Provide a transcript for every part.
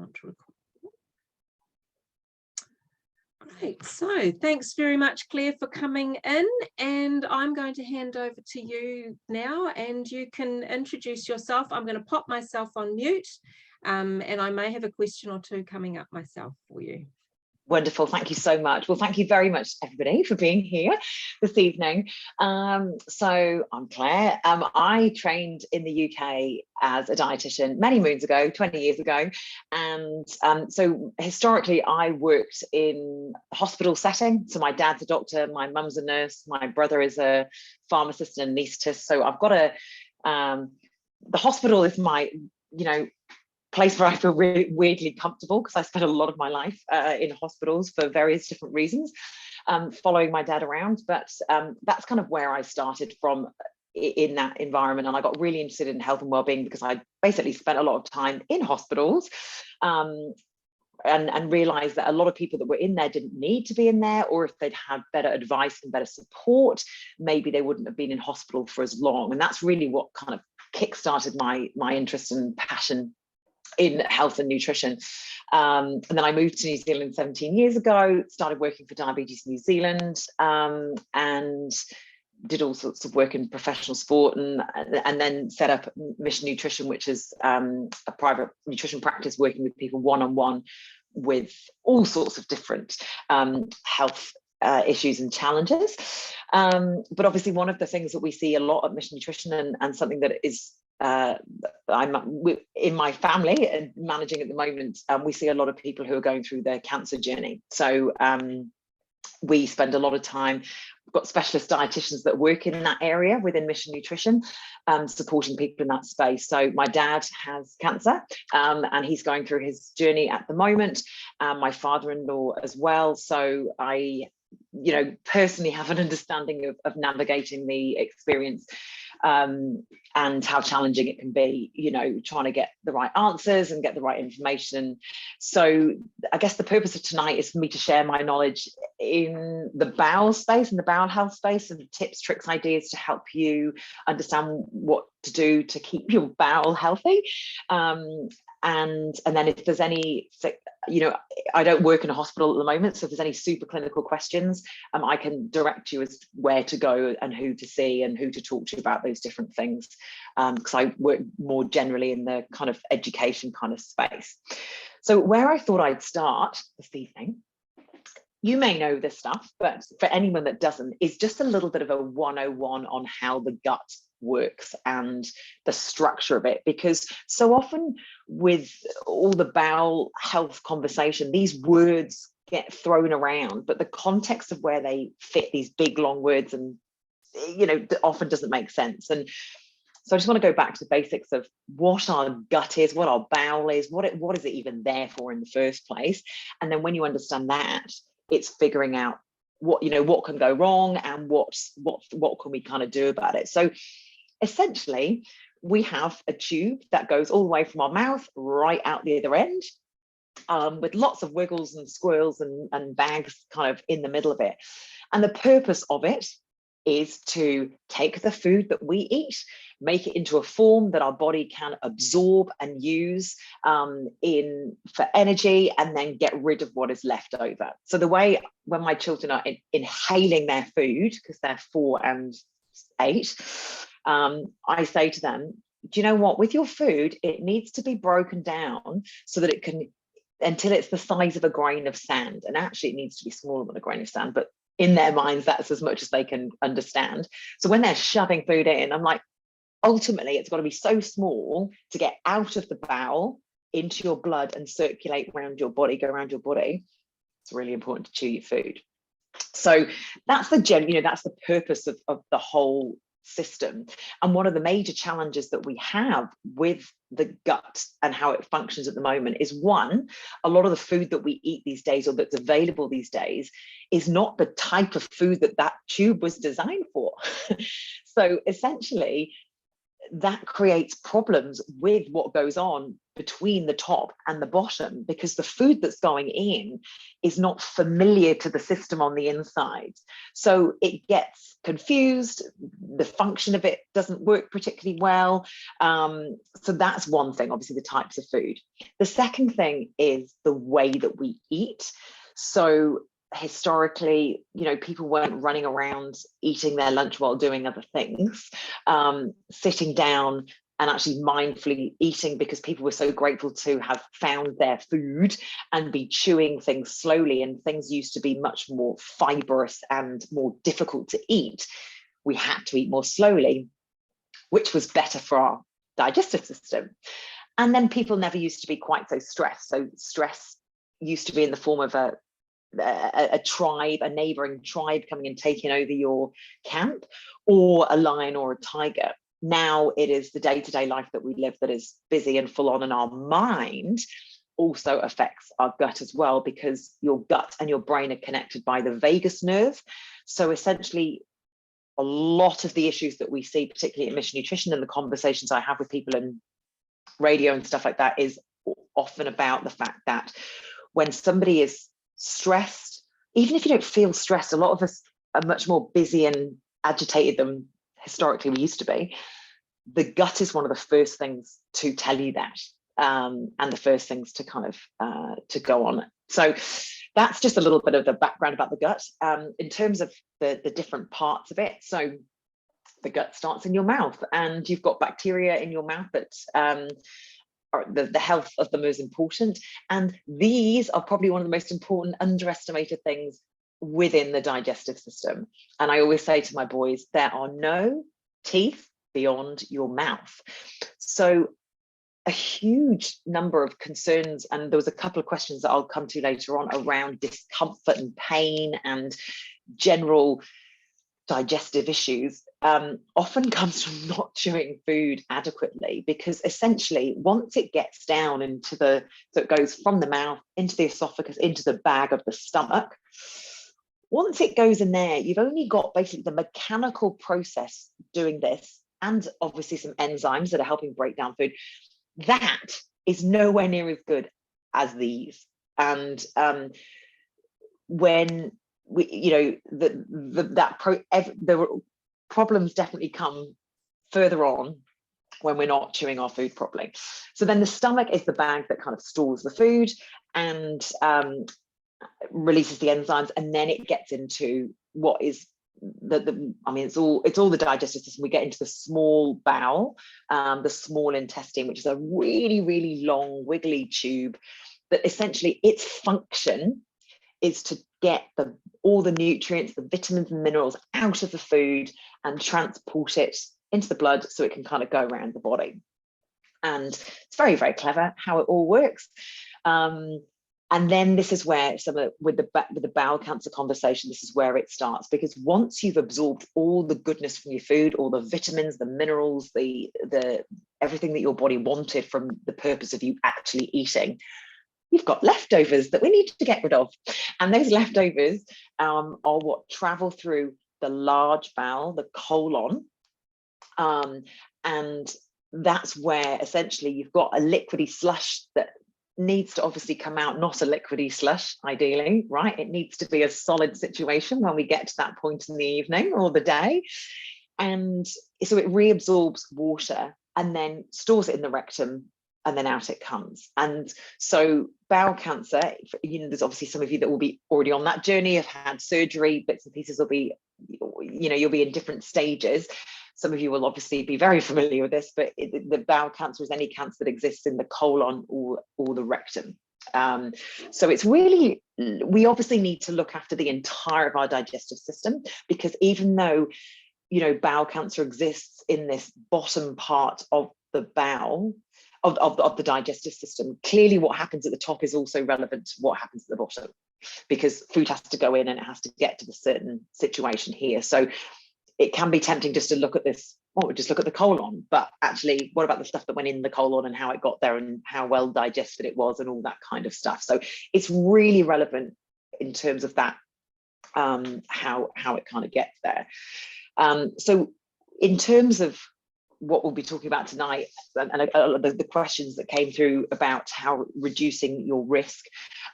want to record. Great, so thanks very much, Claire, for coming in, and I'm going to hand over to you now, and you can introduce yourself. I'm going to pop myself on mute, and I may have a question or two coming up myself for you. Wonderful. Thank you so much. Well, thank you very much, everybody, for being here this evening. So I'm Claire. I trained in the UK as a dietitian many moons ago, 20 years ago. And so historically, I worked in a hospital setting. So my dad's a doctor, my mum's a nurse, my brother is a pharmacist and anaesthetist. So I've got the hospital is my, place where I feel really weirdly comfortable, because I spent a lot of my life in hospitals for various different reasons, following my dad around. But that's kind of where I started from in that environment. And I got really interested in health and wellbeing because I basically spent a lot of time in hospitals and realized that a lot of people that were in there didn't need to be in there, or if they'd had better advice and better support, maybe they wouldn't have been in hospital for as long. And that's really what kind of kickstarted my interest and passion in health and nutrition. And then I moved to New Zealand 17 years ago, started working for Diabetes New Zealand, and did all sorts of work in professional sport, and then set up Mission Nutrition, which is a private nutrition practice working with people one-on-one with all sorts of different health issues and challenges. But obviously one of the things that we see a lot at Mission Nutrition, and something that is I'm in my family and managing at the moment, we see a lot of people who are going through their cancer journey. So we spend a lot of time, we've got specialist dietitians that work in that area within Mission Nutrition, supporting people in that space. So my dad has cancer, and he's going through his journey at the moment, my father-in-law as well. So I personally have an understanding of navigating the experience, and how challenging it can be, trying to get the right answers and get the right information. So I guess the purpose of tonight is for me to share my knowledge in the bowel space, in the bowel health space, and tips, tricks, ideas to help you understand what to do to keep your bowel healthy. And then if there's any, I don't work in a hospital at the moment, so if there's any super clinical questions, I can direct you as where to go and who to see and who to talk to about those different things, because I work more generally in the kind of education kind of space. So where I thought I'd start this evening, you may know this stuff, but for anyone that doesn't, is just a little bit of a 101 on how the gut works and the structure of it, because so often with all the bowel health conversation, these words get thrown around, but the context of where they fit, these big long words, and often doesn't make sense. And so I just want to go back to the basics of what our gut is, what our bowel is, what is it even there for in the first place. And then when you understand that, it's figuring out what can go wrong and what can we kind of do about it. So essentially, we have a tube that goes all the way from our mouth right out the other end, with lots of wiggles and squirrels and bags kind of in the middle of it. And the purpose of it is to take the food that we eat, make it into a form that our body can absorb and use for energy, and then get rid of what is left over. So the way when my children are inhaling their food, because they're 4 and 8, I say to them, do you know what, with your food, it needs to be broken down so that it can, until it's the size of a grain of sand. And actually it needs to be smaller than a grain of sand, but in their minds, that's as much as they can understand. So when they're shoving food in, I'm like, ultimately, it's got to be so small to get out of the bowel into your blood and circulate around your body, go around your body. It's really important to chew your food. So that's that's the purpose of the whole system. And one of the major challenges that we have with the gut and how it functions at the moment is, one, a lot of the food that we eat these days, or that's available these days, is not the type of food that tube was designed for. So essentially, that creates problems with what goes on between the top and the bottom, because the food that's going in is not familiar to the system on the inside. So it gets confused, the function of it doesn't work particularly well. So that's one thing, obviously the types of food. The second thing is the way that we eat. So historically, people weren't running around eating their lunch while doing other things, sitting down and actually mindfully eating, because people were so grateful to have found their food and be chewing things slowly, and things used to be much more fibrous and more difficult to eat. We had to eat more slowly, which was better for our digestive system. And then people never used to be quite so stressed. So stress used to be in the form of a tribe, a neighboring tribe coming and taking over your camp, or a lion or a tiger. Now it is the day-to-day life that we live that is busy and full on, and our mind also affects our gut as well, because your gut and your brain are connected by the vagus nerve. So essentially, a lot of the issues that we see, particularly in Mission Nutrition, and the conversations I have with people in radio and stuff like that, is often about the fact that when somebody is stressed, even if you don't feel stressed, a lot of us are much more busy and agitated than historically we used to be. The gut is one of the first things to tell you that, and the first things to kind of to go on. So that's just a little bit of the background about the gut. In terms of the different parts of it, so the gut starts in your mouth, and you've got bacteria in your mouth that the health of them is important, and these are probably one of the most important underestimated things within the digestive system. And I always say to my boys, there are no teeth beyond your mouth. So a huge number of concerns, and there was a couple of questions that I'll come to later on around discomfort and pain and general digestive issues, often comes from not chewing food adequately, because essentially once it gets down into so it goes from the mouth into the esophagus into the bag of the stomach, once it goes in there, you've only got basically the mechanical process doing this, and obviously some enzymes that are helping break down food. That is nowhere near as good as these. And when the problems definitely come further on when we're not chewing our food properly. So then the stomach is the bag that kind of stores the food and releases the enzymes, and then it gets into what is it's all the digestive system. We get into the small bowel, the small intestine, which is a really, really long wiggly tube that essentially its function is to get all the nutrients, the vitamins and minerals out of the food and transport it into the blood so it can kind of go around the body. And it's very, very clever how it all works. And then this is where with the bowel cancer conversation, this is where it starts, because once you've absorbed all the goodness from your food, all the vitamins, the minerals, the everything that your body wanted from the purpose of you actually eating, you've got leftovers that we need to get rid of. And those leftovers are what travel through the large bowel, the colon. And that's where essentially you've got a liquidy slush that needs to obviously come out, not a liquidy slush, ideally, right? It needs to be a solid situation when we get to that point in the evening or the day. And so it reabsorbs water and then stores it in the rectum, and then out it comes. And so bowel cancer, there's obviously some of you that will be already on that journey, have had surgery, bits and pieces will be, you'll be in different stages. Some of you will obviously be very familiar with this, but the bowel cancer is any cancer that exists in the colon or the rectum. So it's really, we obviously need to look after the entire of our digestive system, because even though, bowel cancer exists in this bottom part of the bowel, of the digestive system, clearly what happens at the top is also relevant to what happens at the bottom, because food has to go in and it has to get to the certain situation here. So it can be tempting just to look at this, just look at the colon, but actually what about the stuff that went in the colon and how it got there and how well digested it was and all that kind of stuff. So it's really relevant in terms of that, how it kind of gets there. So in terms of what we'll be talking about tonight, and the questions that came through about how reducing your risk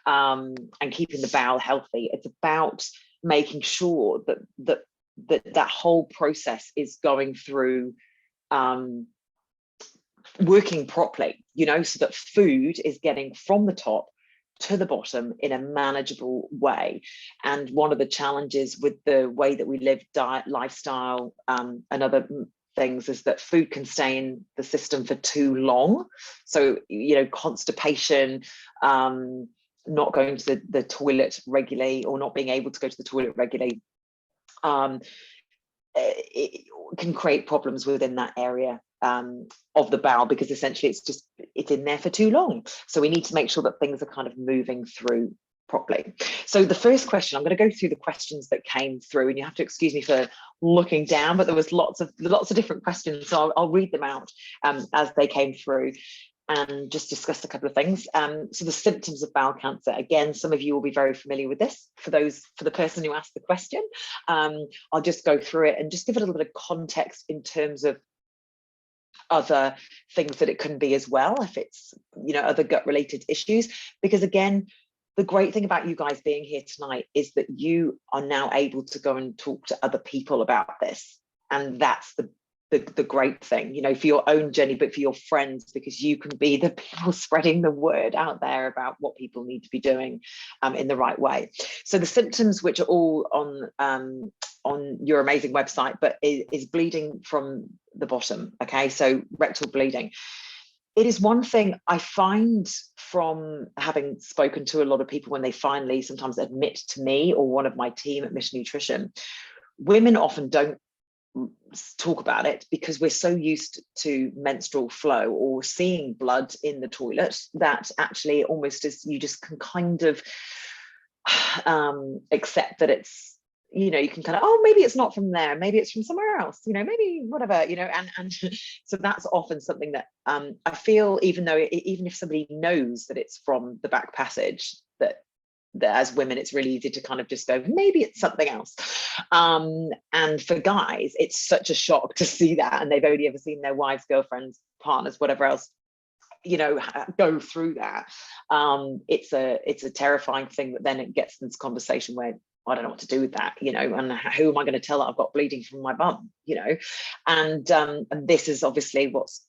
and keeping the bowel healthy, it's about making sure that whole process is going through working properly, you know, so that food is getting from the top to the bottom in a manageable way. And one of the challenges with the way that we live, diet, lifestyle, and other things, is that food can stay in the system for too long. So, you know, constipation, not going to the toilet regularly, or not being able to go to the toilet regularly, it can create problems within that area of the bowel, because essentially it's in there for too long. So we need to make sure that things are kind of moving through properly. So the first question, I'm going to go through the questions that came through, and you have to excuse me for looking down, but there was lots of different questions, so I'll read them out as they came through and just discuss a couple of things. So the symptoms of bowel cancer, again, some of you will be very familiar with this. For the person who asked the question, I'll just go through it and just give it a little bit of context in terms of other things that it can be as well, if it's, you know, other gut related issues. Because again, the great thing about you guys being here tonight is that you are now able to go and talk to other people about this, and that's the great thing, you know, for your own journey, but for your friends, because you can be the people spreading the word out there about what people need to be doing in the right way. So the symptoms, which are all on your amazing website, but is bleeding from the bottom. Okay, so rectal bleeding. It is one thing I find from having spoken to a lot of people when they finally sometimes admit to me or one of my team at Mission Nutrition, women often don't talk about it because we're so used to menstrual flow or seeing blood in the toilet that actually almost as you just can kind of accept that it's, you know, you can kind of, oh, maybe it's not from there, maybe it's from somewhere else, you know, maybe whatever, you know, and so that's often something that I feel, even though even if somebody knows that it's from the back passage, that as women it's really easy to kind of just go, maybe it's something else, and for guys it's such a shock to see that, and they've only ever seen their wives, girlfriends, partners, whatever else, you know, go through that. It's a terrifying thing that then it gets in this conversation where I don't know what to do with that, you know, and who am I going to tell that I've got bleeding from my bum, you know, and this is obviously what's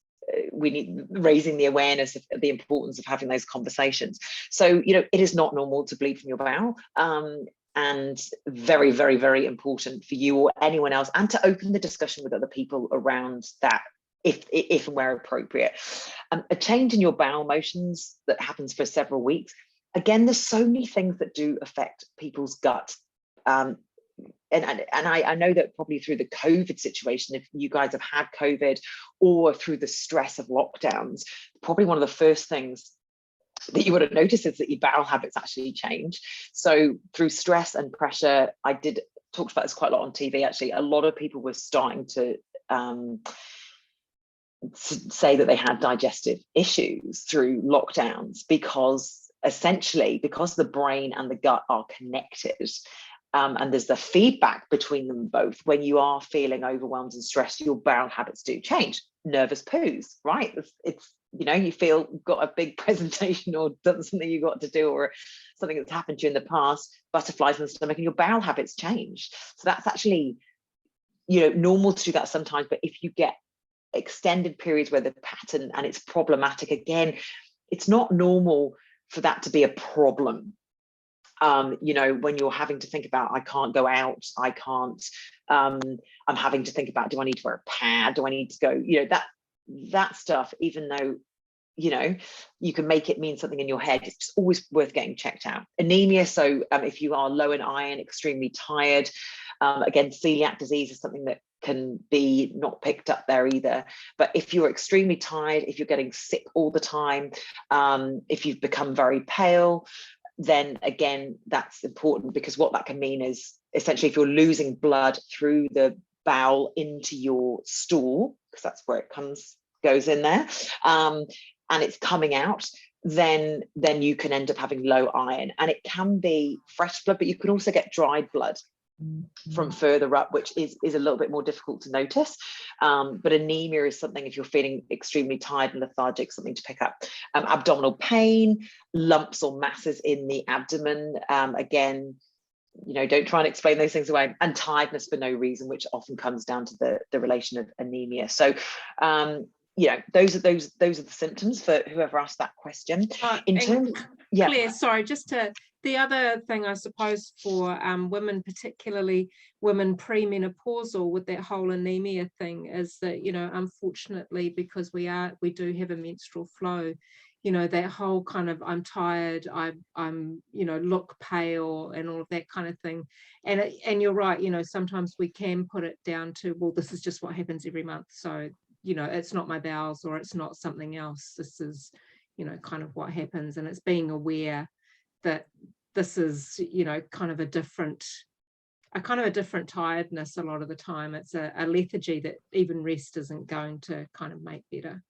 we need, raising the awareness of the importance of having those conversations. So, you know, it is not normal to bleed from your bowel, and very, very, very important for you or anyone else, and to open the discussion with other people around that, if and where appropriate. A change in your bowel motions that happens for several weeks. Again, there's so many things that do affect people's gut. And I know that probably through the COVID situation, if you guys have had COVID or through the stress of lockdowns, probably one of the first things that you would have noticed is that your bowel habits actually change. So through stress and pressure, I did talk about this quite a lot on TV, actually. A lot of people were starting to say that they had digestive issues through lockdowns, because essentially, because the brain and the gut are connected, and there's the feedback between them both. When you are feeling overwhelmed and stressed, your bowel habits do change. Nervous poos, right? It's you know, you feel got a big presentation or done something you got to do, or something that's happened to you in the past, butterflies in the stomach, and your bowel habits change. So that's actually, you know, normal to do that sometimes. But if you get extended periods where the pattern and it's problematic, again, it's not normal for that to be a problem. You know, when you're having to think about, I can't go out, I can't, I'm having to think about, do I need to wear a pad, do I need to go, you know, that stuff, even though, you know, you can make it mean something in your head, it's always worth getting checked out. Anemia, so if you are low in iron, extremely tired, again, celiac disease is something that can be not picked up there either. But if you're extremely tired, if you're getting sick all the time, if you've become very pale, then again, that's important, because what that can mean is essentially if you're losing blood through the bowel into your stool, because that's where it goes in there, and it's coming out, then you can end up having low iron. And it can be fresh blood, but you can also get dried blood. from further up, which is a little bit more difficult to notice. But anemia is something, if you're feeling extremely tired and lethargic, something to pick up. Abdominal pain, lumps or masses in the abdomen, again, don't try and explain those things away, and tiredness for no reason, which often comes down to the relation of anemia. So those are the symptoms for whoever asked that question. In terms, Claire, sorry, the other thing, I suppose, for women, particularly women premenopausal, with that whole anemia thing, is that, unfortunately, because we do have a menstrual flow, that whole kind of, I'm tired, I'm look pale, and all of that kind of thing. And you're right, sometimes we can put it down to, well, this is just what happens every month. So, it's not my bowels, or it's not something else. This is, kind of what happens. And it's being aware that this is, kind of a different tiredness a lot of the time. It's a lethargy that even rest isn't going to kind of make better.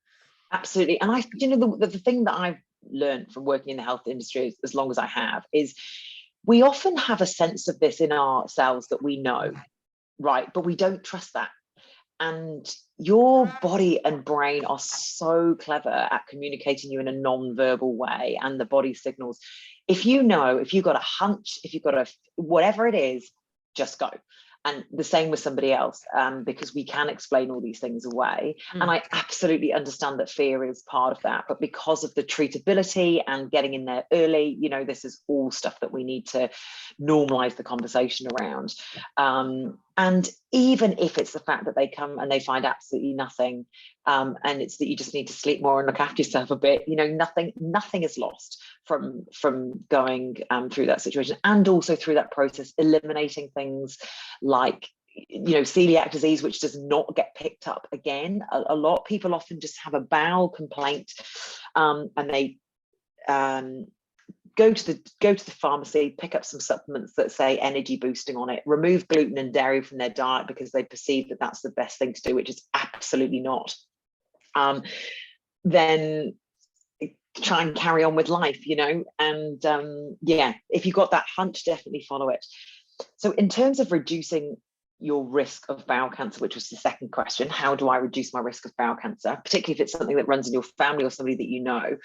Absolutely. And the thing that I've learned from working in the health industry as long as I have is we often have a sense of this in ourselves that we know, right? But we don't trust that. And your body and brain are so clever at communicating you in a non-verbal way, and the body signals. If you've got a hunch, if you've got whatever it is, just go. And the same with somebody else, because we can explain all these things away. And I absolutely understand that fear is part of that. But because of the treatability and getting in there early, this is all stuff that we need to normalize the conversation around. And even if it's the fact that they come and they find absolutely nothing, and it's that you just need to sleep more and look after yourself a bit, nothing is lost from going through that situation, and also through that process, eliminating things like celiac disease, which does not get picked up again. A lot of people often just have a bowel complaint, and they go to the pharmacy, pick up some supplements that say energy boosting on it, remove gluten and dairy from their diet because they perceive that that's the best thing to do, which is absolutely not. Then try and carry on with life, and if you've got that hunch, definitely follow it. So in terms of reducing your risk of bowel cancer, which was the second question, how do I reduce my risk of bowel cancer, particularly if it's something that runs in your family or somebody that you know?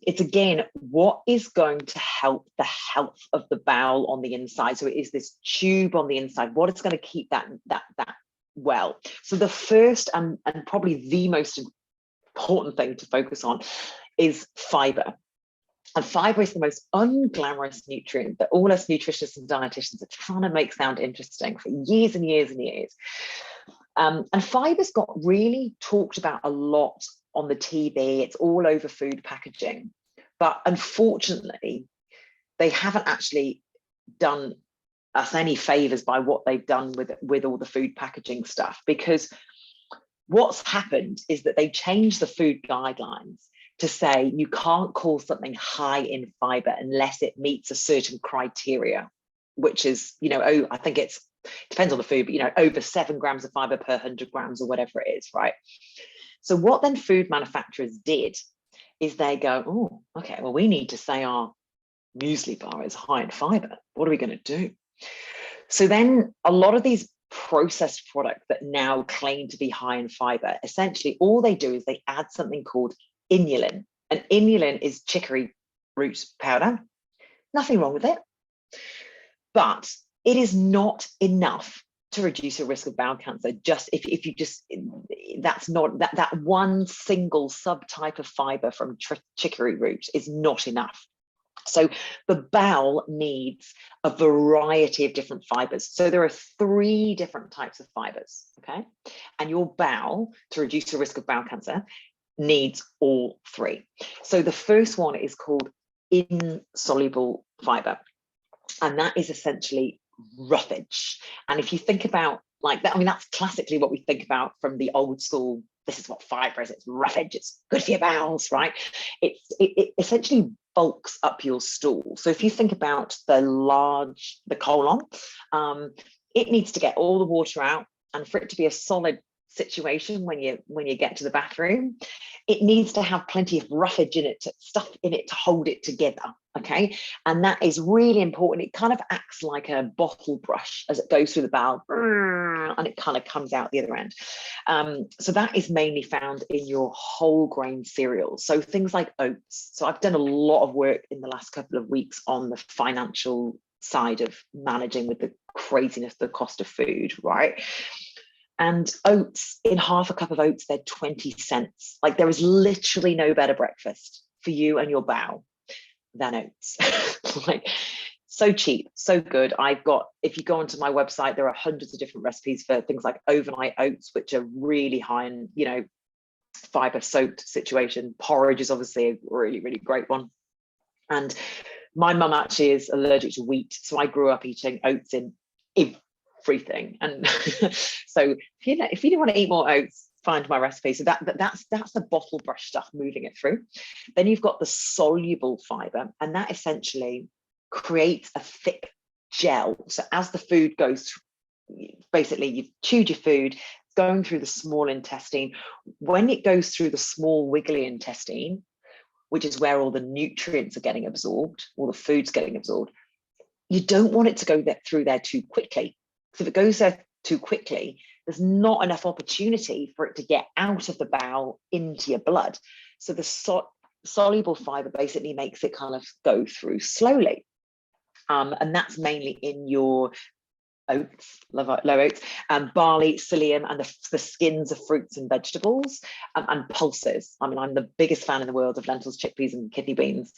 It's again, what is going to help the health of the bowel on the inside? So it is this tube on the inside. What is going to keep that well? So the first and probably the most important thing to focus on is fiber. And fiber is the most unglamorous nutrient that all us nutritionists and dietitians are trying to make sound interesting for years and years and years. And fiber's got really talked about a lot on the TV. It's all over food packaging. But unfortunately, they haven't actually done us any favors by what they've done with all the food packaging stuff, because what's happened is that they changed the food guidelines to say you can't call something high in fiber unless it meets a certain criteria, which is, I think it depends on the food, but over 7 grams of fiber per 100 grams or whatever it is, right? So what then food manufacturers did is they go, oh, okay, well, we need to say our muesli bar is high in fiber. What are we going to do? So then a lot of these processed products that now claim to be high in fiber, essentially all they do is they add something called inulin. And inulin is chicory root powder. Nothing wrong with it. But it is not enough to reduce your risk of bowel cancer. Just if you just, that's not, that one single subtype of fiber from chicory root is not enough. So the bowel needs a variety of different fibers. So there are 3 different types of fibers, okay? And your bowel, to reduce the risk of bowel cancer, needs all 3. So the first one is called insoluble fiber. And that is essentially roughage. And if you think about like that, I mean, that's classically what we think about from the old school. This is what fiber is. It's roughage. It's good for your bowels, right? It essentially bulks up your stool. So if you think about the colon, it needs to get all the water out, and for it to be a solid situation when you get to the bathroom, it needs to have plenty of roughage in it, stuff in it to hold it together. Okay, and that is really important. It kind of acts like a bottle brush as it goes through the bowel, and it kind of comes out the other end. So that is mainly found in your whole grain cereals, so things like oats. So I've done a lot of work in the last couple of weeks on the financial side of managing with the craziness, the cost of food, right? And oats, in half a cup of oats, they're 20 cents. Like, there is literally no better breakfast for you and your bowel than oats. Like, so cheap, so good. I've got, if you go onto my website, there are hundreds of different recipes for things like overnight oats, which are really high in, you know, fiber soaked situation. Porridge is obviously a really, really great one. And my mum actually is allergic to wheat, so I grew up eating oats in everything. And so if you want to eat more oats, find my recipe. So that's the bottle brush stuff, moving it through. Then you've got the soluble fiber, and that essentially creates a thick gel. So as the food goes through, basically you've chewed your food, it's going through the small intestine. When it goes through the small wiggly intestine, which is where all the nutrients are getting absorbed, all the food's getting absorbed, you don't want it to go through there too quickly. So if it goes there too quickly, there's not enough opportunity for it to get out of the bowel into your blood. So the soluble fiber basically makes it kind of go through slowly. And that's mainly in your oats, low oats, barley, psyllium, and the skins of fruits and vegetables, and pulses. I mean, I'm the biggest fan in the world of lentils, chickpeas, and kidney beans.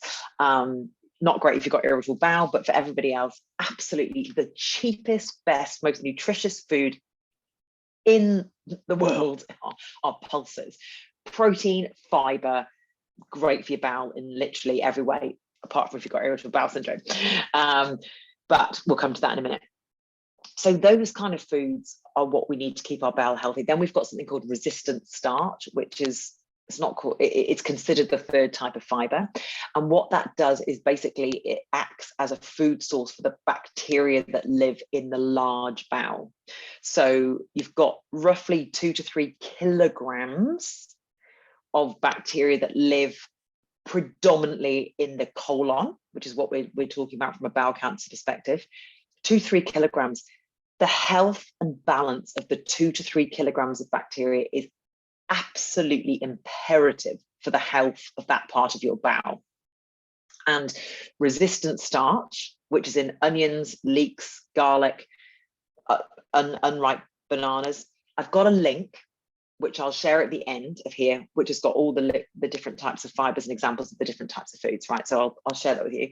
Not great if you've got irritable bowel, but for everybody else, absolutely the cheapest, best, most nutritious food in the world are pulses. Protein, fiber, great for your bowel in literally every way, apart from if you've got irritable bowel syndrome. But we'll come to that in a minute. So those kind of foods are what we need to keep our bowel healthy. Then we've got something called resistant starch, which is, it's considered the third type of fiber. And what that does is basically it acts as a food source for the bacteria that live in the large bowel. So you've got roughly 2 to 3 kilograms of bacteria that live predominantly in the colon, which is what we're talking about from a bowel cancer perspective. 2 to 3 kilograms. The health and balance of the 2 to 3 kilograms of bacteria is absolutely imperative for the health of that part of your bowel. And resistant starch, which is in onions, leeks, garlic, unripe bananas. I've got a link, which I'll share at the end of here, which has got all the different types of fibers and examples of the different types of foods, right? So I'll share that with you.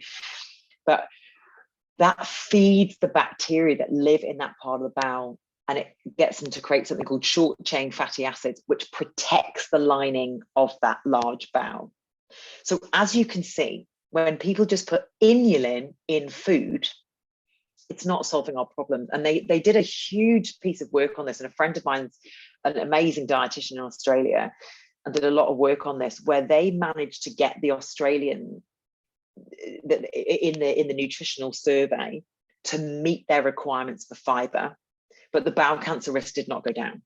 But that feeds the bacteria that live in that part of the bowel, and it gets them to create something called short chain fatty acids, which protects the lining of that large bowel. So as you can see, when people just put inulin in food, it's not solving our problems. And they did a huge piece of work on this. And a friend of mine's an amazing dietitian in Australia and did a lot of work on this, where they managed to get the Australian in the nutritional survey to meet their requirements for fiber, but the bowel cancer risk did not go down.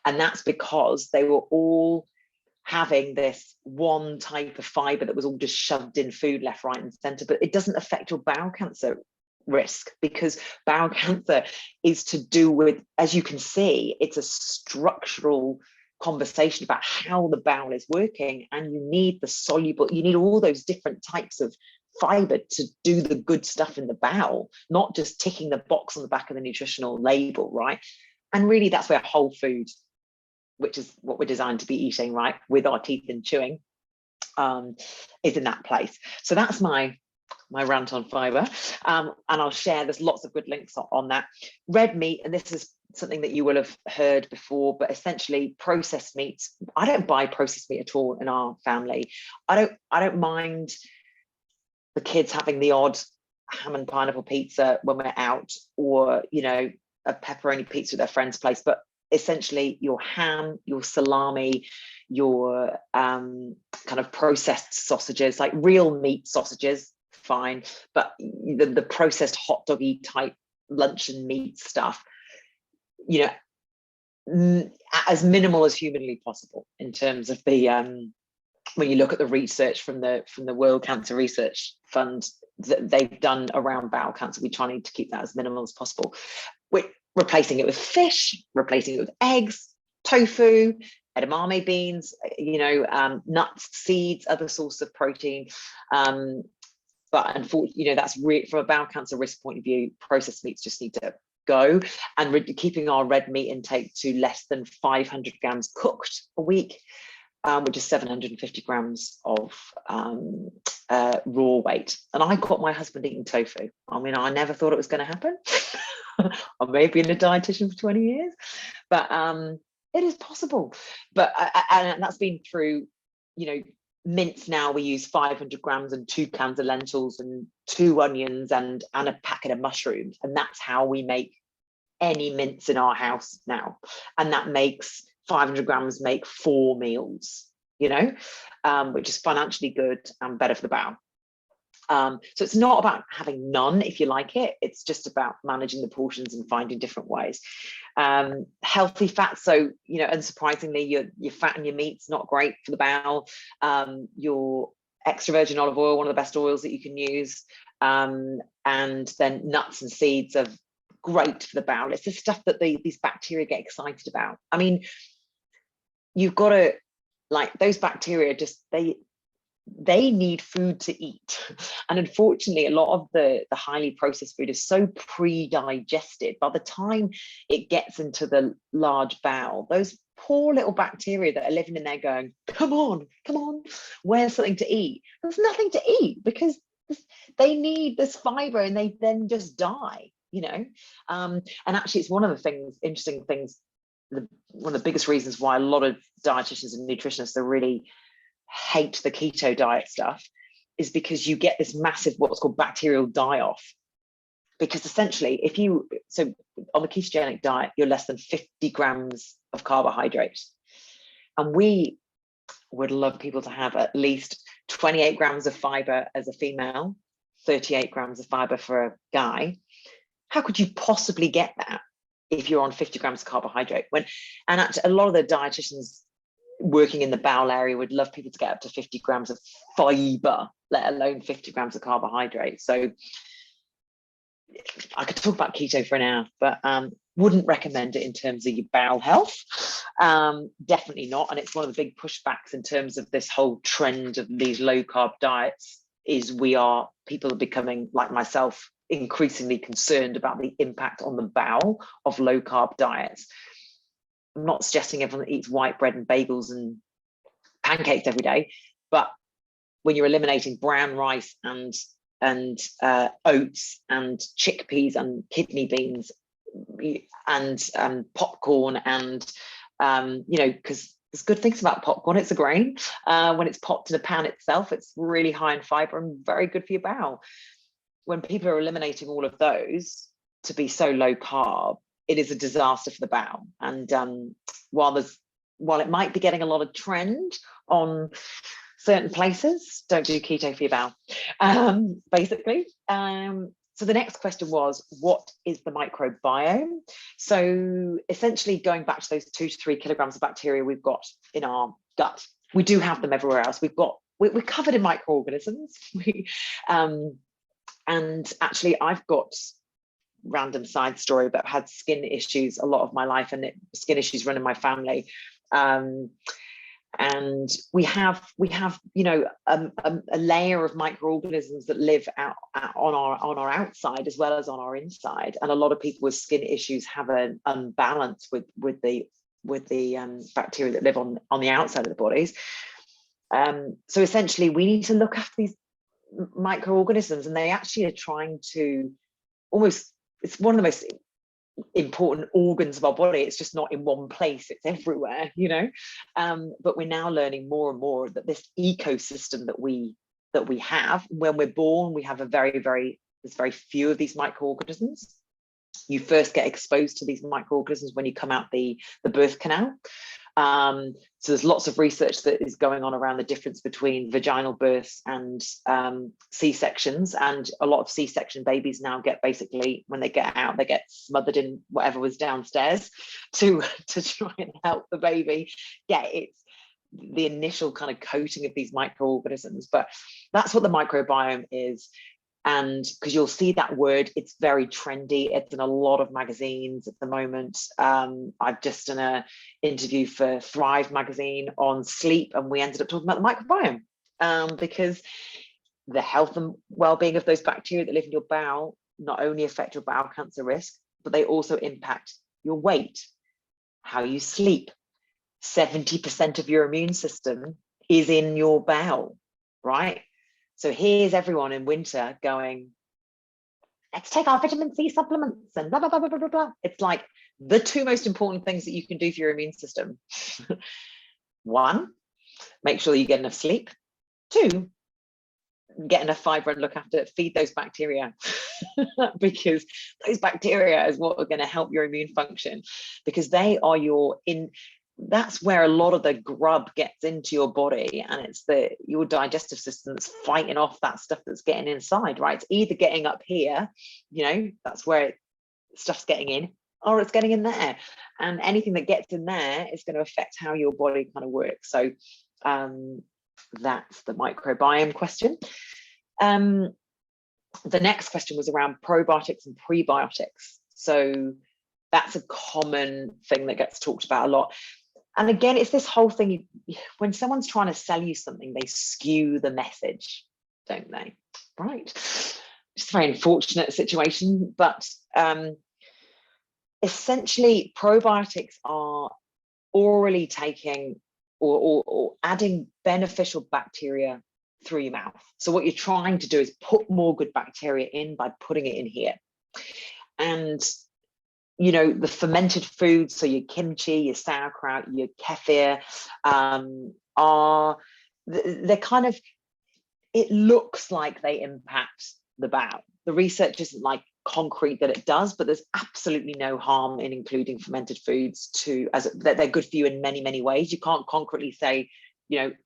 And that's because they were all having this one type of fiber that was all just shoved in food left, right, and center. But it doesn't affect your bowel cancer risk, because bowel cancer is to do with, as you can see, it's a structural conversation about how the bowel is working, and you need you need all those different types of fiber to do the good stuff in the bowel, not just ticking the box on the back of the nutritional label, right? And really that's where whole food, which is what we're designed to be eating, right, with our teeth and chewing, is in that place. So that's my rant on fiber, and I'll share, there's lots of good links on that. Red meat, and this is something that you will have heard before, but essentially processed meats. I don't buy processed meat at all in our family. I don't mind the kids having the odd ham and pineapple pizza when we're out, or, you know, a pepperoni pizza at their friend's place, but essentially your ham, your salami, your kind of processed sausages, like real meat sausages, fine, but the processed hot doggy type luncheon meat stuff, you know, as minimal as humanly possible in terms of the when you look at the research from the World Cancer Research Fund that they've done around bowel cancer, we're trying to keep that as minimal as possible. We're replacing it with fish, replacing it with eggs, tofu, edamame beans, nuts, seeds, other source of protein. But unfortunately, that's from a bowel cancer risk point of view, processed meats just need to go, and keeping our red meat intake to less than 500 grams cooked a week, which is 750 grams of raw weight. And I caught my husband eating tofu. I mean, I never thought it was going to happen. I may have been a dietitian for 20 years, but it is possible. But and that's been through, mince. Now we use 500 grams and 2 cans of lentils and 2 onions and a packet of mushrooms, and that's how we make any mince in our house now. And that makes 500 grams make 4 meals, which is financially good and better for the bowel. So it's not about having none if you like it, it's just about managing the portions and finding different ways. Healthy fats, so unsurprisingly, your fat and your meat's not great for the bowel. Your extra virgin olive oil, one of the best oils that you can use, and then nuts and seeds are great for the bowel. It's the stuff that these bacteria get excited about. I mean, you've got to, those bacteria, just they need food to eat, and unfortunately a lot of the highly processed food is so pre-digested. By the time it gets into the large bowel, those poor little bacteria that are living in there going, come on, where's something to eat? There's nothing to eat because they need this fiber and they then just die, and actually it's one of the interesting things, one of the biggest reasons why a lot of dietitians and nutritionists are really hate the keto diet stuff is because you get this massive what's called bacterial die-off. Because essentially, on the ketogenic diet, you're less than 50 grams of carbohydrates, and we would love people to have at least 28 grams of fiber as a female, 38 grams of fiber for a guy. How could you possibly get that if you're on 50 grams of carbohydrate? And actually, a lot of the dietitians working in the bowel area would love people to get up to 50 grams of fiber, let alone 50 grams of carbohydrate. So I could talk about keto for an hour, but wouldn't recommend it in terms of your bowel health. Definitely not. And it's one of the big pushbacks in terms of this whole trend of these low carb diets is people are becoming, like myself, increasingly concerned about the impact on the bowel of low carb diets. I'm not suggesting everyone that eats white bread and bagels and pancakes every day, but when you're eliminating brown rice and oats and chickpeas and kidney beans and popcorn and because there's good things about popcorn, it's a grain. When it's popped in a pan itself, it's really high in fiber and very good for your bowel. When people are eliminating all of those to be so low carb, it is a disaster for the bowel. And while it might be getting a lot of trend on certain places, don't do keto for your bowel, basically. So the next question was, what is the microbiome? So essentially going back to those 2 to 3 kilograms of bacteria we've got in our gut, we do have them everywhere else. We're covered in microorganisms. And actually I've got random side story, but I've had skin issues a lot of my life, and skin issues run in my family. And we have a layer of microorganisms that live out on our outside as well as on our inside. And a lot of people with skin issues have an unbalance with the bacteria that live on the outside of the bodies. So essentially, we need to look after these microorganisms, and they actually are trying to it's one of the most important organs of our body. It's just not in one place, it's everywhere, but we're now learning more and more that this ecosystem that we have, when we're born, we have there's very few of these microorganisms. You first get exposed to these microorganisms when you come out the birth canal. So there's lots of research that is going on around the difference between vaginal births and C-sections, and a lot of C-section babies now get, basically when they get out, they get smothered in whatever was downstairs to try and help the baby get its the initial kind of coating of these microorganisms. But that's what the microbiome is. And because you'll see that word, it's very trendy. It's in a lot of magazines at the moment. I've just done an interview for Thrive magazine on sleep, and we ended up talking about the microbiome, because the health and well-being of those bacteria that live in your bowel not only affect your bowel cancer risk, but they also impact your weight, how you sleep. 70% of your immune system is in your bowel, right? So here's everyone in winter going, let's take our vitamin C supplements and blah, blah, blah, blah, blah, blah. It's like the two most important things that you can do for your immune system. 1, make sure you get enough sleep. 2, get enough fiber and look after it, feed those bacteria, because those bacteria is what are going to help your immune function, because they are that's where a lot of the grub gets into your body, and it's your digestive system that's fighting off that stuff that's getting inside, right? It's either getting up here, that's where stuff's getting in, or it's getting in there, and anything that gets in there is going to affect how your body kind of works. So that's the microbiome question. The next question was around probiotics and prebiotics. So that's a common thing that gets talked about a lot. And again, it's this whole thing, when someone's trying to sell you something, they skew the message, don't they? Right. It's a very unfortunate situation, but essentially probiotics are orally taking or adding beneficial bacteria through your mouth. So what you're trying to do is put more good bacteria in by putting it in here. And the fermented foods, so your kimchi, your sauerkraut, your kefir, they're kind of, it looks like they impact the bowel. The research isn't like concrete that it does, but there's absolutely no harm in including fermented foods that they're good for you in many, many ways. You can't concretely say,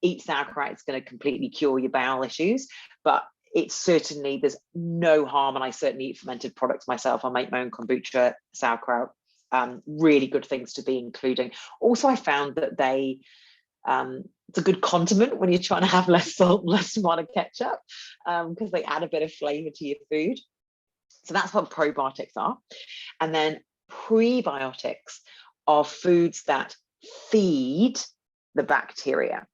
eat sauerkraut, it's going to completely cure your bowel issues, but it's certainly, there's no harm. And I certainly eat fermented products myself. I make my own kombucha, sauerkraut, really good things to be including. Also, I found that it's a good condiment when you're trying to have less salt, less tomato ketchup, because they add a bit of flavor to your food. So that's what probiotics are. And then prebiotics are foods that feed the bacteria.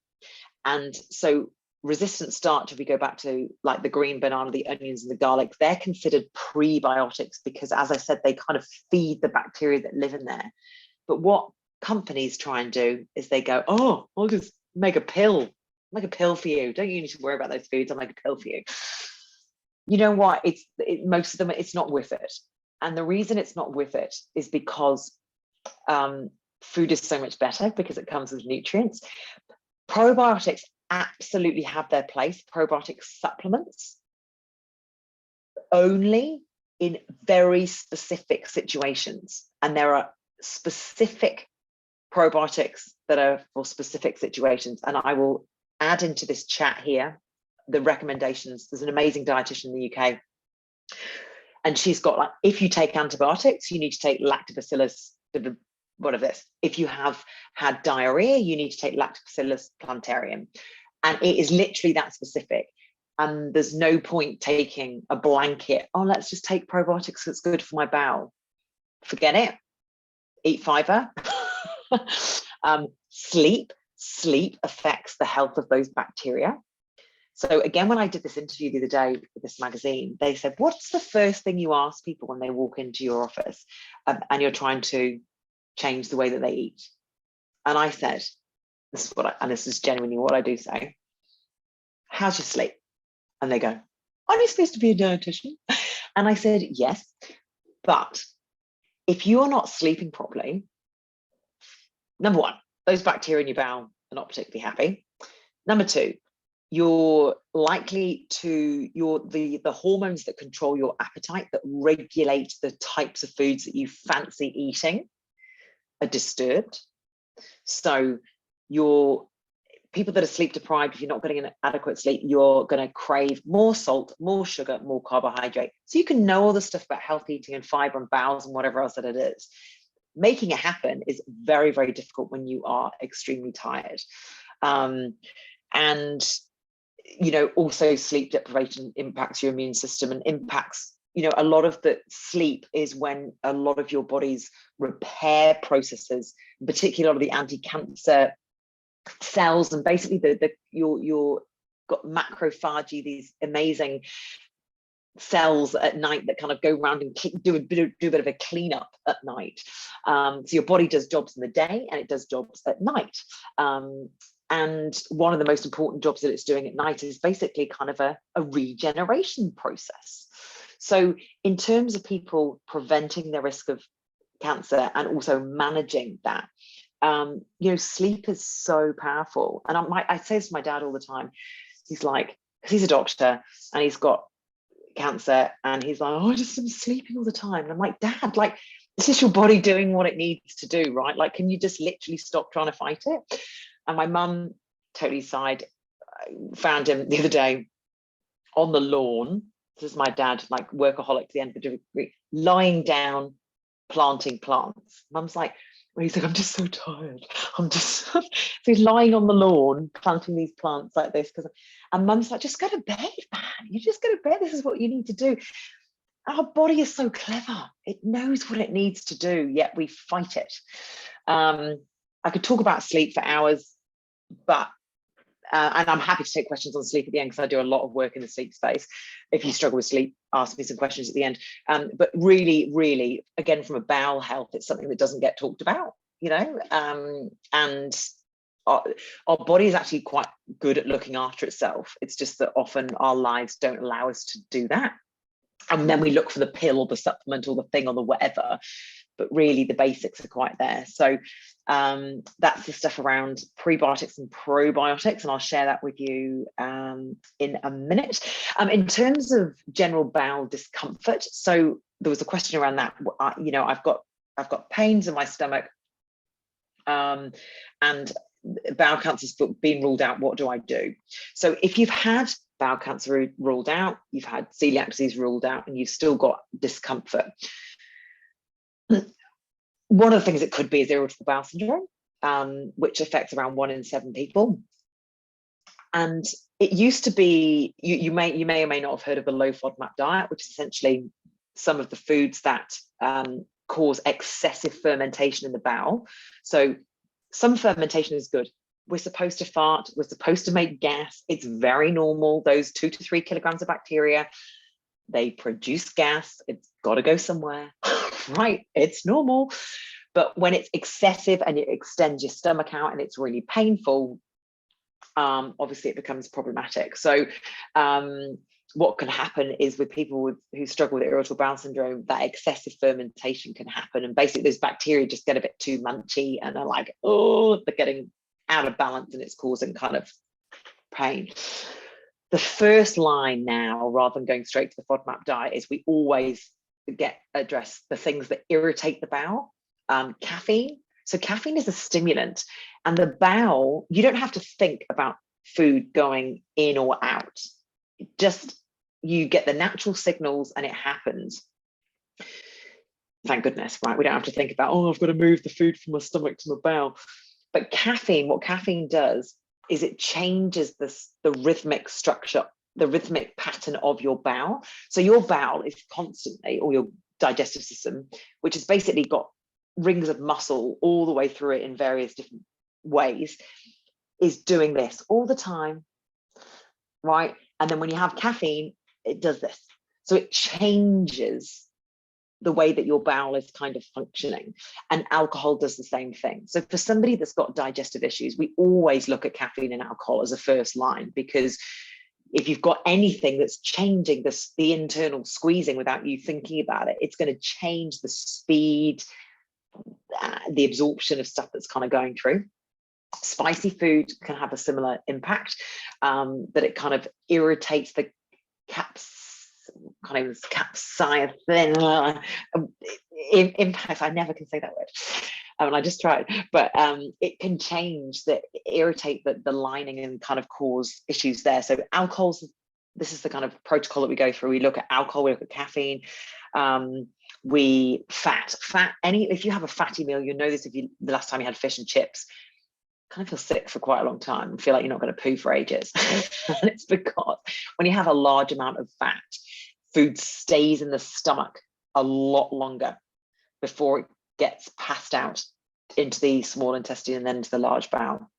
And so resistant starch, if we go back to like the green banana, the onions and the garlic, they're considered prebiotics because, as I said, they kind of feed the bacteria that live in there. But what companies try and do is they go, oh, I'll just make a pill for you. Don't you need to worry about those foods? I'll make a pill for you. You know what? Most of them, it's not worth it. And the reason it's not worth it is because food is so much better because it comes with nutrients. Probiotics absolutely have their place. Probiotic supplements only in very specific situations. And there are specific probiotics that are for specific situations. And I will add into this chat here the recommendations. There's an amazing dietitian in the UK. And she's got, like, if you take antibiotics, you need to take lactobacillus, whatever this. If you have had diarrhea, you need to take lactobacillus plantarum. And it is literally that specific. And there's no point taking a blanket, oh, let's just take probiotics, it's good for my bowel. Forget it. Eat fiber. Sleep affects the health of those bacteria. So again, when I did this interview the other day with this magazine, they said, what's the first thing you ask people when they walk into your office and you're trying to change the way that they eat? And I said, this is genuinely what I do say, how's your sleep? And they go, aren't you supposed to be a dietitian? And I said, yes, but if you're not sleeping properly, number one, those bacteria in your bowel are not particularly happy. Number two, you're likely to, the hormones that control your appetite, that regulate the types of foods that you fancy eating, are disturbed. So people that are sleep deprived, if you're not getting an adequate sleep, you're going to crave more salt, more sugar, more carbohydrate. So you can know all the stuff about healthy eating and fiber and bowels and whatever else that it is. Making it happen is very, very difficult when you are extremely tired. And also sleep deprivation impacts your immune system and impacts, a lot of the sleep is when a lot of your body's repair processes, particularly the anti-cancer cells, and basically your got macrophagy, these amazing cells at night that kind of go around and do a bit of a cleanup at night. So your body does jobs in the day and it does jobs at night. And one of the most important jobs that it's doing at night is basically kind of a regeneration process. So in terms of people preventing the risk of cancer and also managing that, sleep is so powerful. And I say this to my dad all the time. He's like, because he's a doctor and he's got cancer, and he's like, oh, I just am sleeping all the time. And I'm like, Dad, like, this is your body doing what it needs to do, right? Like, can you just literally stop trying to fight it? And my mum totally sighed. I found him the other day on the lawn. This is my dad, like workaholic to the end of the degree, lying down, planting plants. Mum's like, well, he's like, I'm just so tired. So he's lying on the lawn, planting these plants like this. And Mum's like, just go to bed, man. You just go to bed. This is what you need to do. Our body is so clever. It knows what it needs to do, yet we fight it. I could talk about sleep for hours, but and I'm happy to take questions on sleep at the end, because I do a lot of work in the sleep space. If you struggle with sleep, ask me some questions at the end. But really, really, again, from a bowel health, it's something that doesn't get talked about, and our body is actually quite good at looking after itself. It's just that often our lives don't allow us to do that. And then we look for the pill or the supplement or the thing or the whatever, but really the basics are quite there. So that's the stuff around prebiotics and probiotics, and I'll share that with you in a minute. In terms of general bowel discomfort, so there was a question around that. I've got pains in my stomach, and bowel cancer's been ruled out. What do I do? So if you've had bowel cancer ruled out, you've had celiac disease ruled out, and you've still got discomfort, one of the things it could be is irritable bowel syndrome, which affects around 1 in 7 people. And it used to be, you may or may not have heard of the low FODMAP diet, which is essentially some of the foods that cause excessive fermentation in the bowel. So some fermentation is good. We're supposed to fart, we're supposed to make gas. It's very normal. Those 2 to 3 kilograms of bacteria, they produce gas. It's got to go somewhere, right? It's normal. But when it's excessive and it extends your stomach out and it's really painful, obviously it becomes problematic. So what can happen is with people who struggle with irritable bowel syndrome, that excessive fermentation can happen. And basically those bacteria just get a bit too munchy and are like, oh, they're getting out of balance and it's causing kind of pain. The first line now, rather than going straight to the FODMAP diet, is we always address the things that irritate the bowel. Caffeine. So caffeine is a stimulant, and the bowel, you don't have to think about food going in or out. Just you get the natural signals and it happens. Thank goodness, right? We don't have to think about, oh, I've got to move the food from my stomach to my bowel. But caffeine, what caffeine does is it changes the rhythmic structure, the rhythmic pattern of your bowel. So your bowel is constantly, or your digestive system, which has basically got rings of muscle all the way through it in various different ways, is doing this all the time, right? And then when you have caffeine, it does this. So it changes the way that your bowel is kind of functioning, and alcohol does the same thing. So for somebody that's got digestive issues, we always look at caffeine and alcohol as a first line, because if you've got anything that's changing the internal squeezing without you thinking about it, it's going to change the speed, the absorption of stuff that's kind of going through. Spicy food can have a similar impact, that it kind of irritates the capsaicin impacts. I never can say that word. And I just tried, but it can irritate the lining and kind of cause issues there. So alcohols, this is the kind of protocol that we go through. We look at alcohol, we look at caffeine, if you have a fatty meal, you know this, the last time you had fish and chips, kind of feel sick for quite a long time and feel like you're not going to poo for ages. And it's because when you have a large amount of fat, food stays in the stomach a lot longer before it gets passed out into the small intestine and then into the large bowel.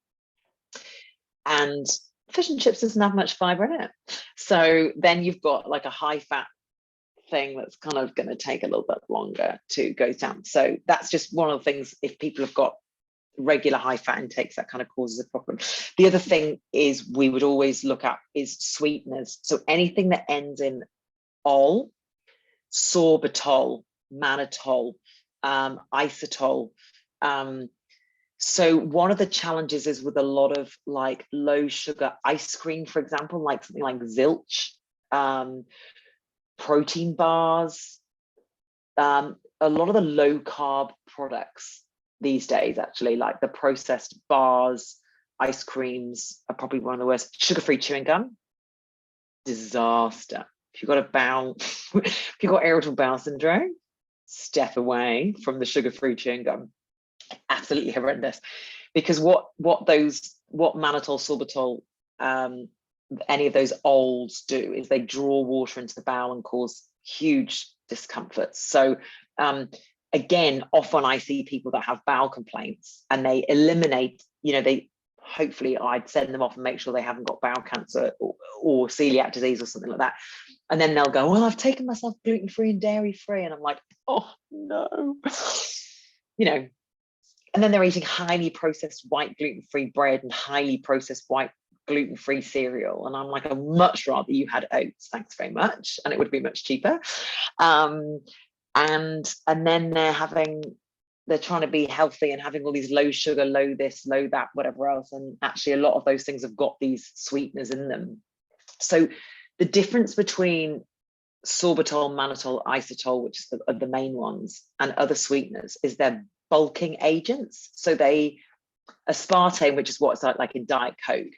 And fish and chips doesn't have much fiber in it. So then you've got like a high fat thing that's kind of going to take a little bit longer to go down. So that's just one of the things, if people have got regular high fat intakes, that kind of causes a problem. The other thing is we would always look at is sweeteners. So anything that ends in ol, sorbitol, mannitol, isotyl. So one of the challenges is with a lot of like low sugar ice cream, for example, like something like Zilch, protein bars, a lot of the low carb products these days, actually, like the processed bars, ice creams are probably one of the worst. Sugar-free chewing gum, disaster. If you've got a bowel, if you've got irritable bowel syndrome, step away from the sugar-free chewing gum. Absolutely horrendous, because what mannitol, sorbitol, any of those olds do is they draw water into the bowel and cause huge discomfort. So again, often I see people that have bowel complaints and they eliminate, hopefully I'd send them off and make sure they haven't got bowel cancer or celiac disease or something like that. And then they'll go, well, I've taken myself gluten-free and dairy-free. And I'm like, oh no, and then they're eating highly processed white gluten-free bread and highly processed white gluten-free cereal. And I'm like, I'd much rather you had oats, thanks very much. And it would be much cheaper. And then they're trying to be healthy and having all these low sugar, low this, low that, whatever else. And actually a lot of those things have got these sweeteners in them. So the difference between sorbitol, mannitol, isotyl, which is the main ones, and other sweeteners is they're bulking agents. So aspartame, which is what it's like in Diet Coke,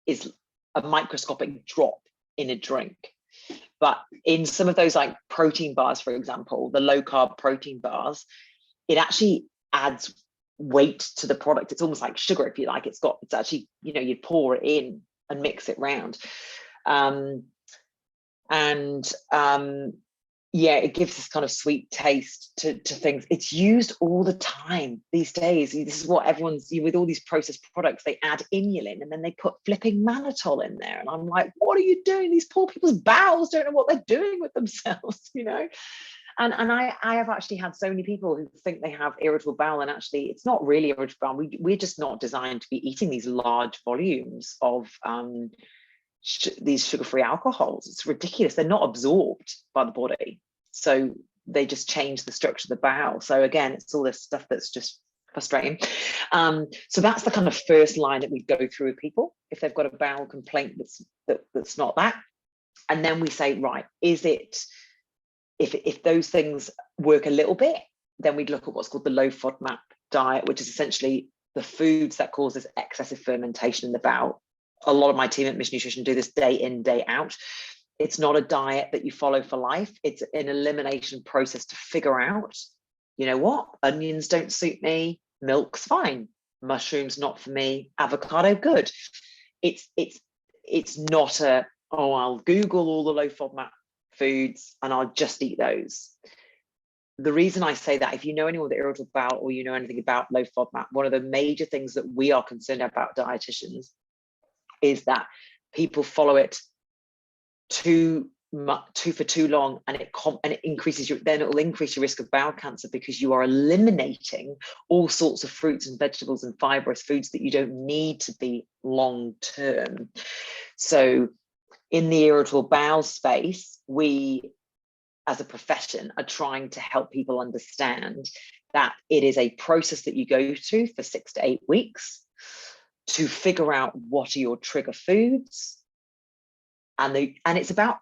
is a microscopic drop in a drink. But in some of those like protein bars, for example, the low carb protein bars, it actually adds weight to the product. It's almost like sugar, if you like. It's actually, you pour it in and mix it round. Yeah, it gives this kind of sweet taste to things. It's used all the time these days. This is what everyone's, with all these processed products, they add inulin and then they put flipping mannitol in there. And I'm like, what are you doing? These poor people's bowels don't know what they're doing with themselves, And I have actually had so many people who think they have irritable bowel, and actually it's not really irritable bowel. We're just not designed to be eating these large volumes of these sugar-free alcohols. It's ridiculous. They're not absorbed by the body. So they just change the structure of the bowel. So again, it's all this stuff that's just frustrating. So that's the kind of first line that we go through with people if they've got a bowel complaint that's not that. And then we say, right, is it, if those things work a little bit, then we'd look at what's called the low FODMAP diet, which is essentially the foods that causes excessive fermentation in the bowel. A lot of my team at Mission Nutrition do this day in, day out. It's not a diet that you follow for life. It's an elimination process to figure out, what? Onions don't suit me. Milk's fine. Mushrooms not for me. Avocado good. It's not I'll Google all the low FODMAP foods and I'll just eat those. The reason I say that, if you know anyone with irritable bowel or you know anything about low FODMAP, one of the major things that we are concerned about dietitians is that people follow it too for too long, and it increases then it will increase your risk of bowel cancer, because you are eliminating all sorts of fruits and vegetables and fibrous foods that you don't need to be long term. So in the irritable bowel space, we as a profession are trying to help people understand that it is a process that you go through for 6 to 8 weeks to figure out what are your trigger foods. And it's about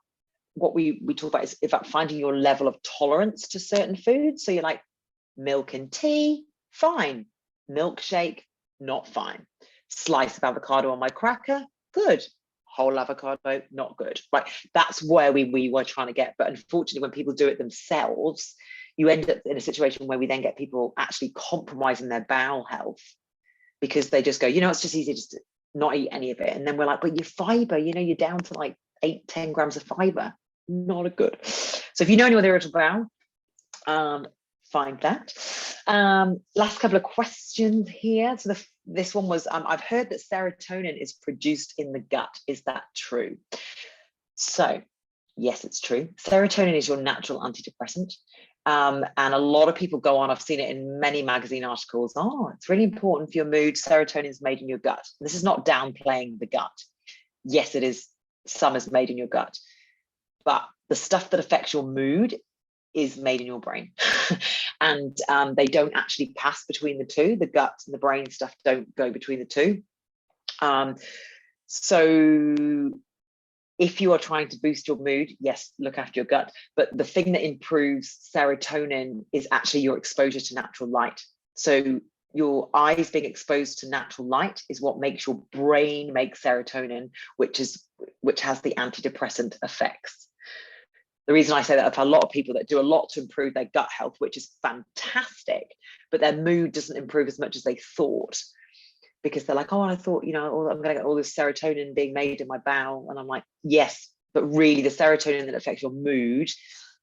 what we talk about is about finding your level of tolerance to certain foods. So you're like, milk and tea, fine. Milkshake, not fine. Slice of avocado on my cracker, good. Whole avocado, not good. Right, that's where we were trying to get. But unfortunately, when people do it themselves, you end up in a situation where we then get people actually compromising their bowel health because they just go, it's just easy just to not eat any of it. And then we're like, but your fiber, you're down to like 8-10 grams of fiber. Not a good. So if you know anyone with irritable bowel, find that. Last couple of questions here. So this one was, I've heard that serotonin is produced in the gut. Is that true? So yes, it's true. Serotonin is your natural antidepressant. And a lot of people go on, I've seen it in many magazine articles, it's really important for your mood. Serotonin is made in your gut. This is not downplaying the gut. Yes, it is. Some is made in your gut. But the stuff that affects your mood is made in your brain. And they don't actually pass between the two. The gut and the brain stuff don't go between the two. So if you are trying to boost your mood, yes, look after your gut. But the thing that improves serotonin is actually your exposure to natural light. So your eyes being exposed to natural light is what makes your brain make serotonin, which has the antidepressant effects. The reason I say that, I've had a lot of people that do a lot to improve their gut health, which is fantastic, but their mood doesn't improve as much as they thought, because they're like, I thought, I'm going to get all this serotonin being made in my bowel. And I'm like, yes, but really the serotonin that affects your mood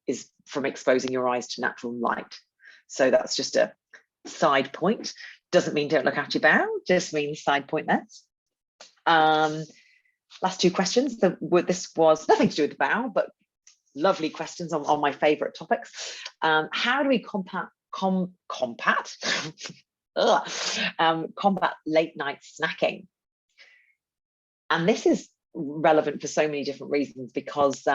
is from exposing your eyes to natural light. So that's just a side point. Doesn't mean don't look after your bowel, just means side point there. Last two questions. This was nothing to do with the bowel, but lovely questions on my favorite topics. How do we combat late night snacking? And this is relevant for so many different reasons, because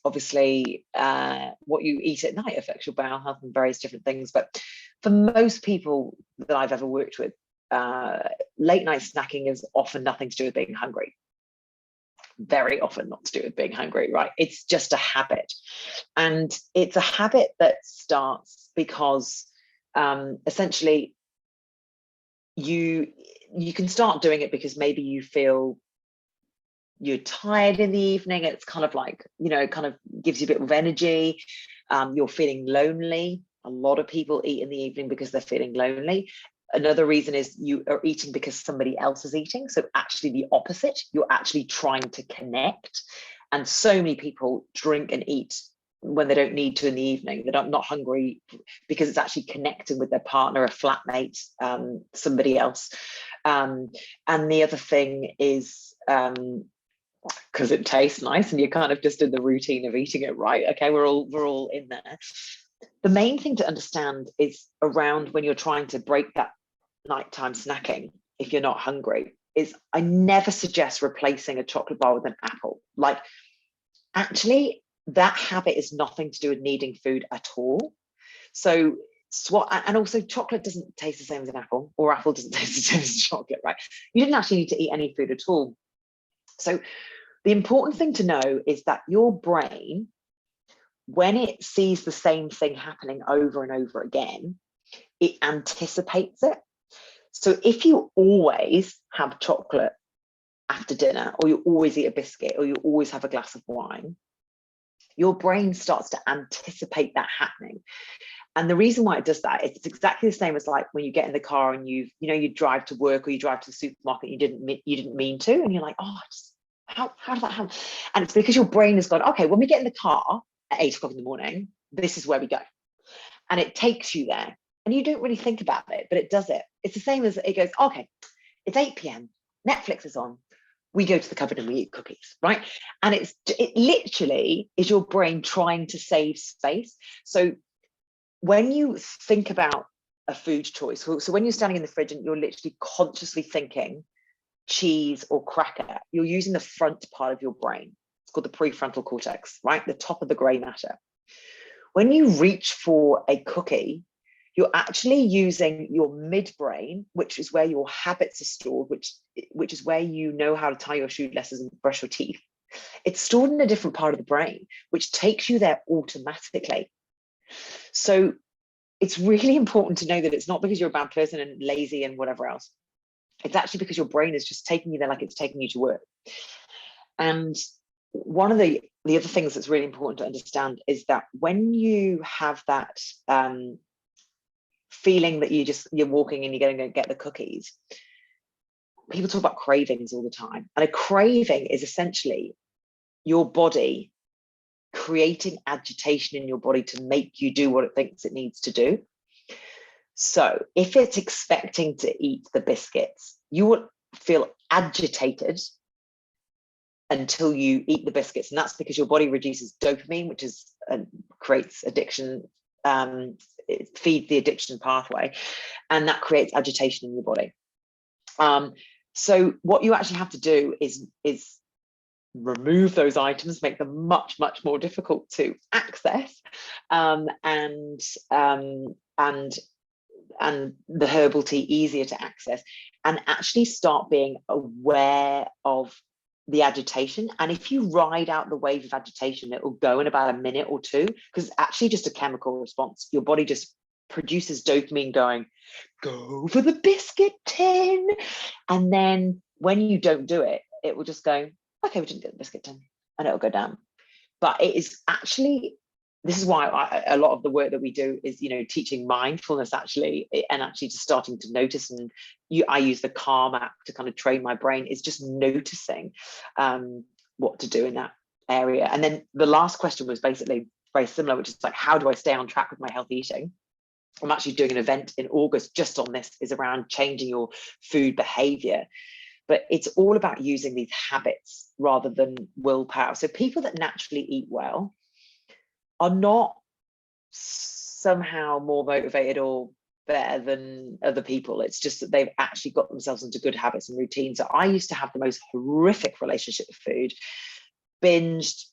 obviously what you eat at night affects your bowel health and various different things. But for most people that I've ever worked with, late night snacking is often nothing to do with being hungry. Very often not to do with being hungry, right? It's just a habit. And it's a habit that starts because essentially you can start doing it because maybe you feel you're tired in the evening. It's kind of like, kind of gives you a bit of energy. You're feeling lonely. A lot of people eat in the evening because they're feeling lonely. Another reason is you are eating because somebody else is eating. So actually the opposite, you're actually trying to connect. And so many people drink and eat when they don't need to in the evening. They're not hungry because it's actually connecting with their partner, a flatmate, somebody else. And the other thing is because it tastes nice and you're kind of just in the routine of eating it, right? Okay, we're all in there. The main thing to understand is around when you're trying to break that nighttime snacking, if you're not hungry, is I never suggest replacing a chocolate bar with an apple. Like, actually, that habit is nothing to do with needing food at all. So and also chocolate doesn't taste the same as an apple, or apple doesn't taste the same as chocolate, right? You didn't actually need to eat any food at all. So the important thing to know is that your brain, when it sees the same thing happening over and over again, it anticipates it. So if you always have chocolate after dinner, or you always eat a biscuit, or you always have a glass of wine, your brain starts to anticipate that happening. And the reason why it does that, it's exactly the same as like when you get in the car and you drive to work or you drive to the supermarket, you didn't mean to, and you're like, how did that happen? And it's because your brain has gone, okay, when we get in the car at 8 o'clock in the morning, this is where we go. And it takes you there. And you don't really think about it, but it does it. It's the same as it goes, okay, it's 8 p.m. Netflix is on. We go to the cupboard and we eat cookies, right? And it literally is your brain trying to save space. So when you think about a food choice, so when you're standing in the fridge and you're literally consciously thinking cheese or cracker, you're using the front part of your brain. It's called the prefrontal cortex, right? The top of the grey matter. When you reach for a cookie, you're actually using your midbrain, which is where your habits are stored, which is where you know how to tie your shoelaces and brush your teeth. It's stored in a different part of the brain, which takes you there automatically. So it's really important to know that it's not because you're a bad person and lazy and whatever else. It's actually because your brain is just taking you there like it's taking you to work. And one of the other things that's really important to understand is that when you have that feeling that you're walking and you're going to get the cookies, people talk about cravings all the time, and a craving is essentially your body creating agitation in your body to make you do what it thinks it needs to do. So if it's expecting to eat the biscuits, you will feel agitated until you eat the biscuits, and that's because your body reduces dopamine, which is creates addiction, it feeds the addiction pathway, and that creates agitation in your body. So what you actually have to do is remove those items, make them much more difficult to access, and the herbal tea easier to access, and actually start being aware of the agitation. And if you ride out the wave of agitation, it will go in about a minute or two, because it's actually just a chemical response. Your body just produces dopamine going, go for the biscuit tin. And then when you don't do it, it will just go, okay, we didn't get the biscuit tin, and it'll go down. But it is actually, this is why a lot of the work that we do is, you know, teaching mindfulness actually, and actually just starting to notice. And I use the Calm app to kind of train my brain, is just noticing what to do in that area. And then the last question was basically very similar, which is like, how do I stay on track with my healthy eating? I'm actually doing an event in August just on this, is around changing your food behavior. But it's all about using these habits rather than willpower. So people that naturally eat well are not somehow more motivated or better than other people. It's just that they've actually got themselves into good habits and routines. So I used to have the most horrific relationship with food, binged,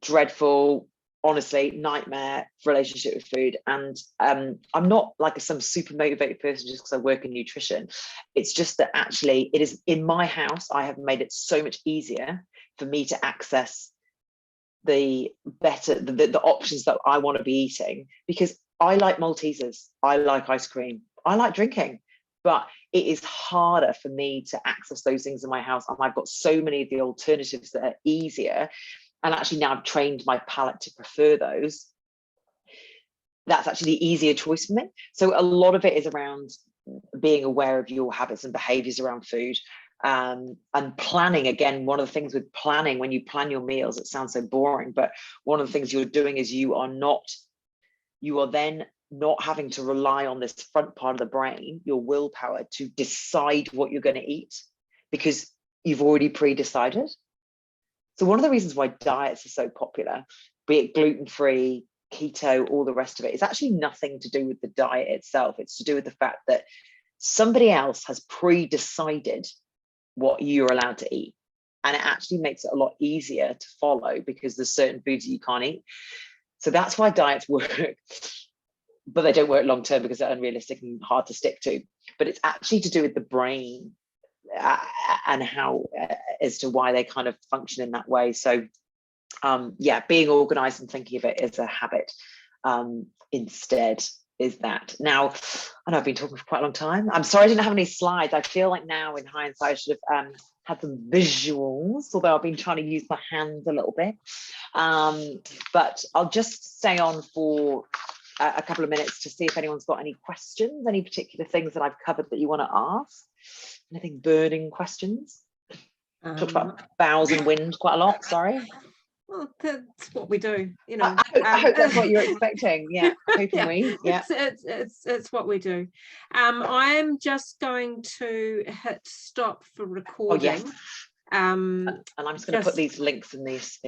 dreadful, honestly, nightmare relationship with food. And I'm not like some super motivated person just because I work in nutrition. It's just that actually it is in my house, I have made it so much easier for me to access the options that I want to be eating, because I like Maltesers, I like ice cream, I like drinking, but it is harder for me to access those things in my house. And I've got so many of the alternatives that are easier. And actually now I've trained my palate to prefer those. That's actually the easier choice for me. So a lot of it is around being aware of your habits and behaviors around food. And planning, again, one of the things with planning, when you plan your meals, it sounds so boring, but one of the things you're doing is you are then not having to rely on this front part of the brain, your willpower, to decide what you're going to eat, because you've already pre-decided. So one of the reasons why diets are so popular, be it gluten-free, keto, all the rest of it, is actually nothing to do with the diet itself. It's to do with the fact that somebody else has pre-decided what you're allowed to eat. And it actually makes it a lot easier to follow, because there's certain foods that you can't eat. So that's why diets work, but they don't work long term because they're unrealistic and hard to stick to. But it's actually to do with the brain and how, as to why they kind of function in that way. So yeah, being organized and thinking of it as a habit instead is that. Now, I know I've been talking for quite a long time. I'm sorry I didn't have any slides. I feel like now in hindsight I should have had some visuals, although I've been trying to use my hands a little bit. But I'll just stay on for a couple of minutes to see if anyone's got any questions, any particular things that I've covered that you want to ask. Anything burning questions? Talked about bowels and wind quite a lot, sorry. Well, that's what we do, you know. I hope that's what you're expecting. Yeah, hoping we. Yeah, it's what we do. I'm just going to hit stop for recording. Oh, yes. And I'm just going to put these links in this.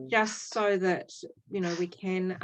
Just so that, you know, we can